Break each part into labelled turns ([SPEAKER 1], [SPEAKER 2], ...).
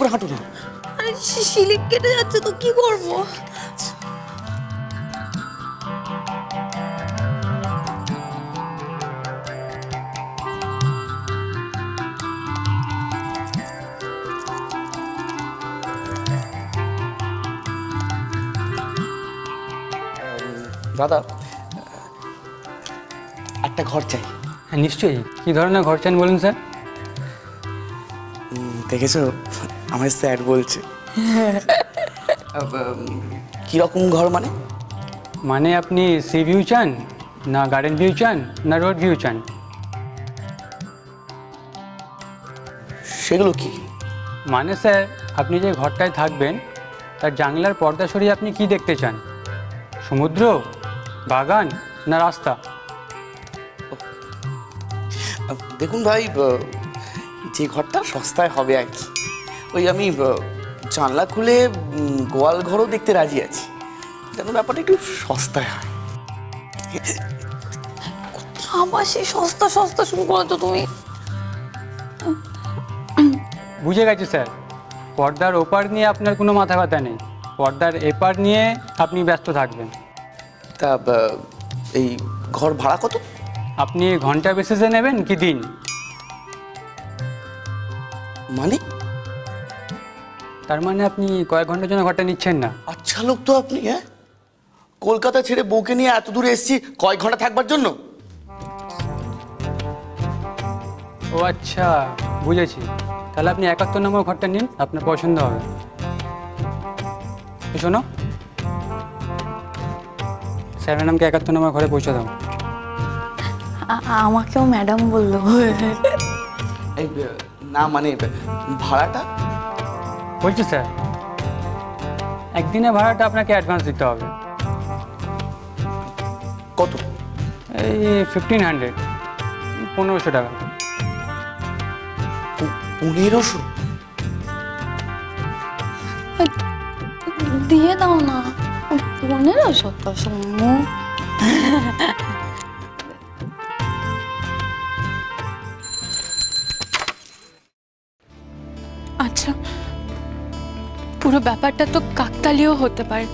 [SPEAKER 1] করে হাঁটো না।
[SPEAKER 2] আরে শিলিক কেটে যাচ্ছে তো কি করবো?
[SPEAKER 1] দাদা একটা ঘর চাই।
[SPEAKER 3] হ্যাঁ নিশ্চয়ই, কী ধরনের ঘর চান বলুন স্যার?
[SPEAKER 1] দেখেছো আমার স্যার বলছে। কিরকম ঘর মানে?
[SPEAKER 3] মানে আপনি সি ভিউ চান, না গার্ডেন ভিউ চান, না রোড ভিউ চান?
[SPEAKER 1] সেগুলো কি?
[SPEAKER 3] মানে স্যার আপনি যে ঘরটায় থাকবেন তার জানলার পর্দা সরিয়ে আপনি কি দেখতে চান? সমুদ্র, বাগান, না রাস্তা?
[SPEAKER 1] দেখুন ভাই, যে ঘরটা সস্তায় হবে আর কি, ওই আমি জানলা খুলে গোয়াল ঘরও দেখতে রাজি আছি, যেন ব্যাপারটা একটু সস্তায় হয়।
[SPEAKER 2] আবার সেই সস্তা সস্তা শুরু করো তো তুমি।
[SPEAKER 3] বুঝে গেছি স্যার, পর্দার ওপার নিয়ে আপনার কোনো মাথা ব্যথা নেই, পর্দার এপার নিয়ে আপনি ব্যস্ত থাকবেন।
[SPEAKER 1] তা এই ঘর ভাড়া কত?
[SPEAKER 3] আপনি ঘন্টা বেসিসে নেবেন কি দিন?
[SPEAKER 1] মানে?
[SPEAKER 3] তার মানে আপনি কয়েক ঘন্টার জন্য ঘরটা নিচ্ছেন না?
[SPEAKER 1] আচ্ছা লোক তো আপনি। হ্যাঁ, কলকাতা ছেড়ে বউকে নিয়ে এত দূরে এসেছি কয়েক ঘন্টা থাকবার জন্য?
[SPEAKER 3] ও আচ্ছা, বুঝেছি। তাহলে আপনি 71 নম্বর ঘরটা নিন, আপনার পছন্দ হবে। শোনো, স্যার ম্যাডামকে 71 নম্বর ঘরে পৌঁছে দাও।
[SPEAKER 2] আমাকেও ম্যাডাম বললো।
[SPEAKER 1] এই না মানে ভাড়াটা?
[SPEAKER 3] বলছি স্যার, একদিনের ভাড়াটা আপনাকে অ্যাডভান্স দিতে হবে।
[SPEAKER 1] কত?
[SPEAKER 3] এই 1500, 1500 টাকা।
[SPEAKER 1] 1500?
[SPEAKER 2] দিয়ে দাও না। 1500 তো সম্মু।
[SPEAKER 4] আচ্ছা, পুরো ব্যাপারটা তো কাকতালীয় হতে পারে,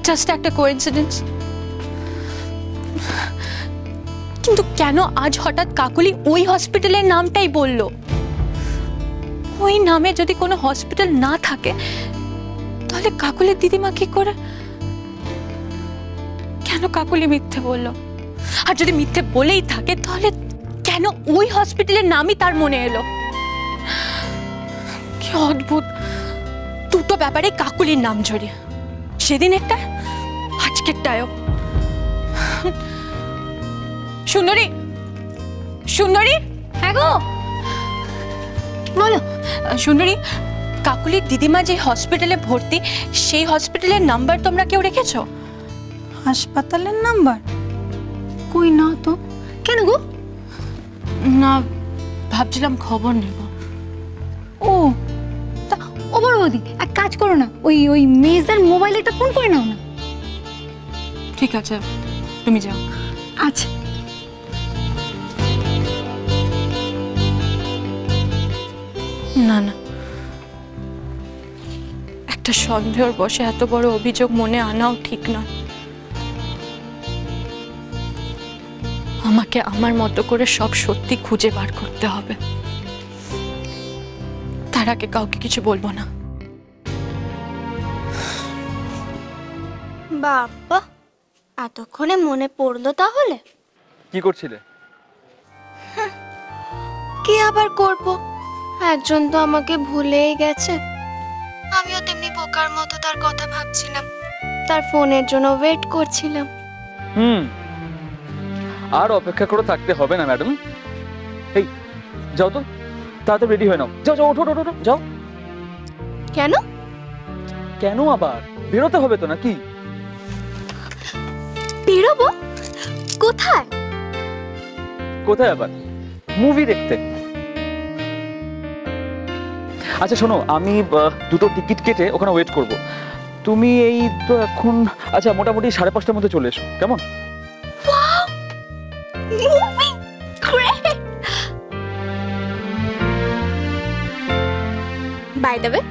[SPEAKER 4] জাস্ট একটা কোইন্সিডেন্স। কিন্তু কেন আজ হঠাৎ কাকুলি ওই হসপিটালের নামটাই বলল? ওই নামে যদি কোনো হসপিটাল না থাকে তাহলে কাকুলির দিদিমা কি করে? কেন কাকুলি মিথ্যে বলল? আর যদি মিথ্যে বলেই থাকে তাহলে কেন ওই হসপিটালের নামই তার মনে এলো? কি অদ্ভুত, দুটো ব্যাপারে কাকুলির নাম জড়িয়ে, সেদিন একটা, আজকেরটাও। সুন্দরী, সুন্দরী, হ্যাঁ গো বলো। সুন্দরী, কাকুলির দিদিমা যে হসপিটালে ভর্তি সেই হসপিটালের নাম্বার তোমরা কেউ রেখেছো?
[SPEAKER 2] হাসপাতালের নাম্বার? কই না তো। কেন গো?
[SPEAKER 4] না, ভাবছিলাম খবর নেব।
[SPEAKER 2] ও তা ও বড় বৌদি, এক কাজ করো না, ওই মেজদার মোবাইলে একটা ফোন করে নাও না।
[SPEAKER 4] ঠিক আছে, তুমি যাও।
[SPEAKER 2] আচ্ছা।
[SPEAKER 4] না না, একটা সন্দেহের বশে এত বড় অভিযোগ মনে আনাও ঠিক নয়। আমাকে আমার মতো করে সব সত্যি খুঁজে বার করতে হবে, তার আগে কাউকে কিছু বলবো না।
[SPEAKER 5] বাবা, এতক্ষণে মনে পড়লো তাহলে?
[SPEAKER 6] কি করছিলে?
[SPEAKER 5] কি আবার করব, একজন তো আমাকে ভুলেই গেছে। আমিও তেমনি বোকার মতো তার কথা ভাবছিলাম, তার ফোনের জন্য ওয়েট করছিলাম।
[SPEAKER 6] আর অপেক্ষা করে থাকতে হবে না ম্যাডাম। এই যাও তো, তাড়াতাড়ি রেডি হয়ে নাও। যাও যাও, ওঠো ওঠো, যাও।
[SPEAKER 5] কেন?
[SPEAKER 6] কেন আবার? বেরোতে হবে তো নাকি?
[SPEAKER 5] বেরোবো? কোথায়?
[SPEAKER 6] কোথায় আবার? মুভি দেখতে। আচ্ছা শোনো, আমি দুটো টিকিট কেটে ওখানে ওয়েট করব। তুমি এই তো এখন, আচ্ছা মোটামুটি 5:30টার মধ্যে চলে এসো, কেমন?
[SPEAKER 5] Movie great. দ্য ওয়ে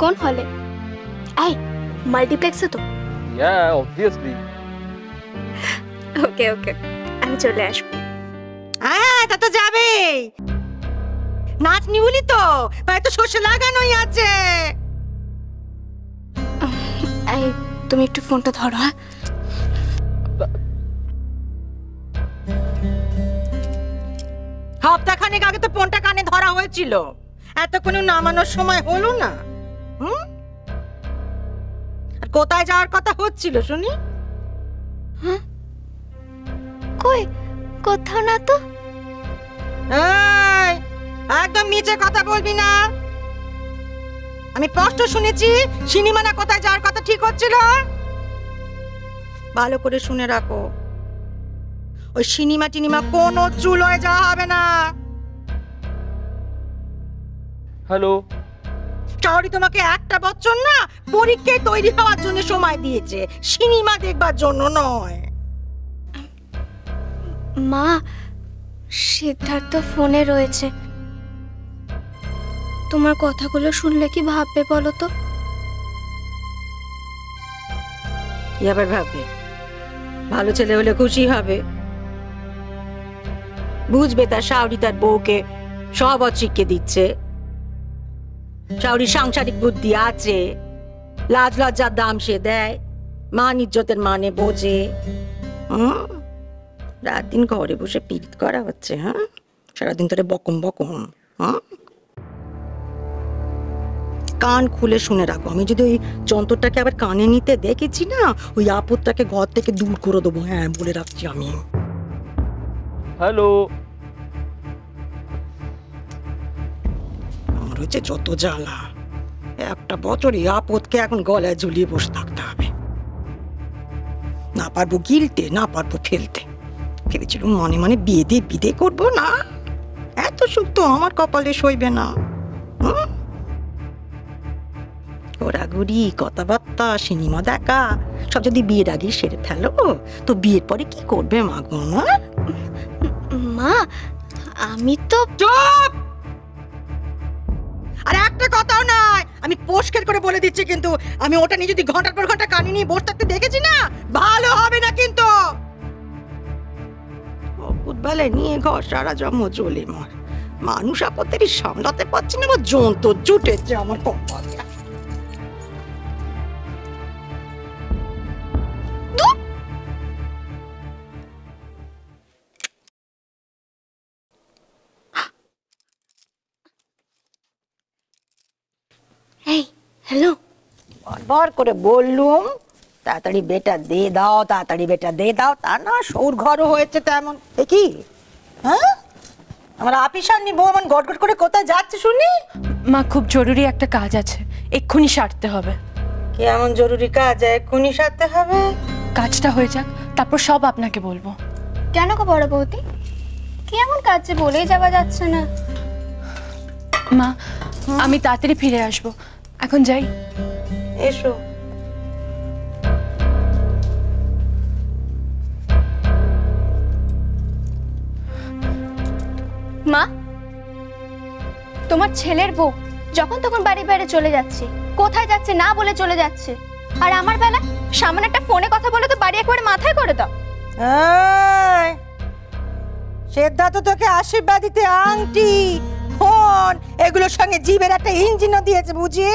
[SPEAKER 5] কোন হলে? এই মাল্টিপ্লেক্সে তো?
[SPEAKER 6] Yeah obviously.
[SPEAKER 5] ওকে ওকে, আমি চলে আসবো।
[SPEAKER 7] হ্যাঁ তা তো যাবেই, নাচনি বলি তো, ভাই তো শস্য লাগানোই আছে।
[SPEAKER 5] এই তুমি একটু ফোনটা ধরো। হ্যাঁ
[SPEAKER 7] সপ্তাহখানেক আগে তো ফোনটা কানে ধরা হয়েছিল, এতক্ষণ নামানোর সময় হলো না। আর কোথায় যাওয়ার কথা হচ্ছিল শুনি?
[SPEAKER 5] কই কোথাও না তো।
[SPEAKER 7] এই, একদম নিচে কথা বলবি না। আমি স্পষ্ট শুনেছি সিনেমা না কোথায় যাওয়ার কথা ঠিক হচ্ছিল। ভালো করে শুনে রাখো, ওই সিনেমা টিনিমা কোনো চুলোয় যাওয়া হবে না।
[SPEAKER 6] হ্যালো,
[SPEAKER 7] চাওরি তোমাকে একটা বছর না পরীক্ষায় তৈরি হওয়ার জন্য সময় দিয়েছে, সিনেমা দেখবার জন্য নয়।
[SPEAKER 5] মা, সিদ্ধার্থ ফোনে রয়েছে, তোমার কথাগুলো শুনলে কি ভাববে বলো তো?
[SPEAKER 7] কি আবার ভাববে? ভালো ছেলে হলে খুশি হবে, বুঝবে তার শাওরি তার বউকে সব শিখিয়ে দিচ্ছে, শাওরি সাংসারিক বুদ্ধি আছে, লাজ লজ্জার দাম সে দেয়, মান ইজ্জতের মানে বোঝে। রাত দিন ঘরে বসে পীড়িত করা হচ্ছে, হ্যাঁ সারাদিন ধরে বকম বকম। কান খুলে শুনে রাখো, আমি যদি ওই যন্ত্রটাকে আবার কানে নিতে দেখেছি না, ওই আপদটাকে ঘর থেকে দূর করে দেবো। হ্যাঁ বলে রাখছি আমি।
[SPEAKER 6] হ্যালো,
[SPEAKER 7] আমার হচ্ছে যত জ্বালা, একটা বছরই আপদকে এখন গলায় ঝুলিয়ে বসে থাকতে হবে। না পারবো গিলতে, না পারবো ফেলতে। ভেবেছিলাম মনে মনে বিয়ে দিয়ে বিদে করবো না, এত সুখ তো আমার কপালে সইবে না। ঘোরাঘুরি, কথাবার্তা, সিনেমা দেখা সব যদি বিয়ের আগে সেরে ফেলো, তো বিয়ের পরে কি করবে মা গো?
[SPEAKER 5] মা আমি তো
[SPEAKER 7] চুপ! আর একটা কথাও নাই, আমি পরিষ্কার করে বলে দিচ্ছি, কিন্তু আমি ওটা নিয়ে যদি ঘন্টার পর ঘন্টা কানে নিয়ে বসে থাকতে দেখেছি না, ভালো হবে না কিন্তু। অকুতবেলায় নিয়ে ঘর সারা জন্ম চলে মর, মানুষ আপত্তি সামলাতে পারছি না, জন্তু জুটেছে আমার কপালে।
[SPEAKER 5] এই হ্যালো,
[SPEAKER 7] বারবার করে বললুম তাড়াতাড়ি বেটা দিয়ে দাও, তাড়াতাড়ি বেটা দিয়ে দাও, তা না সৌর ঘরও হয়েছে তেমন। কি হ্যাঁ, আমার আপিসার নি বউ এমন গটগট করে কোথায় যাচ্ছে শুনি?
[SPEAKER 4] মা, খুব জরুরি একটা কাজ আছে, এক্ষুনি সারতে হবে।
[SPEAKER 7] কি এমন জরুরি কাজ এক্ষুনি সারতে হবে?
[SPEAKER 4] কাজটা হয়ে যাক, তারপর সব আপনাকে বলবো।
[SPEAKER 5] কেন গো বড় বৌদি, কি এমন কাজ যে বলেই যাওয়া যাচ্ছে না?
[SPEAKER 4] মা, আমি তাড়াতাড়ি ফিরে আসবো, এখন যাই।
[SPEAKER 7] এসো।
[SPEAKER 5] মা, তোমার ছেলের বউ যখন তখন বাড়ি বাইরে চলে যাচ্ছে, কোথায় যাচ্ছে না বলে চলে যাচ্ছে, আর আমার বেলা সামান্য একটা ফোনে কথা বলে তো বাড়ি একবারে মাথায় করে দাও।
[SPEAKER 7] সিদ্ধার্থ তোকে আশীর্বাদ দিতে আংটি, ফোন এগুলোর সঙ্গে জীবের একটা ইঞ্জিনও দিয়েছে বুঝি,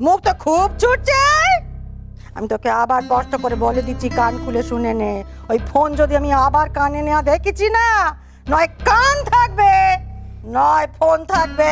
[SPEAKER 7] মুখ তো খুব ছুটছে। আমি তোকে আবার স্পষ্ট করে বলে দিচ্ছি, কান খুলে শুনে নে, ওই ফোন যদি আমি আবার কানে নেওয়া দেখেছি না, নয় কান থাকবে নয় ফোন থাকবে।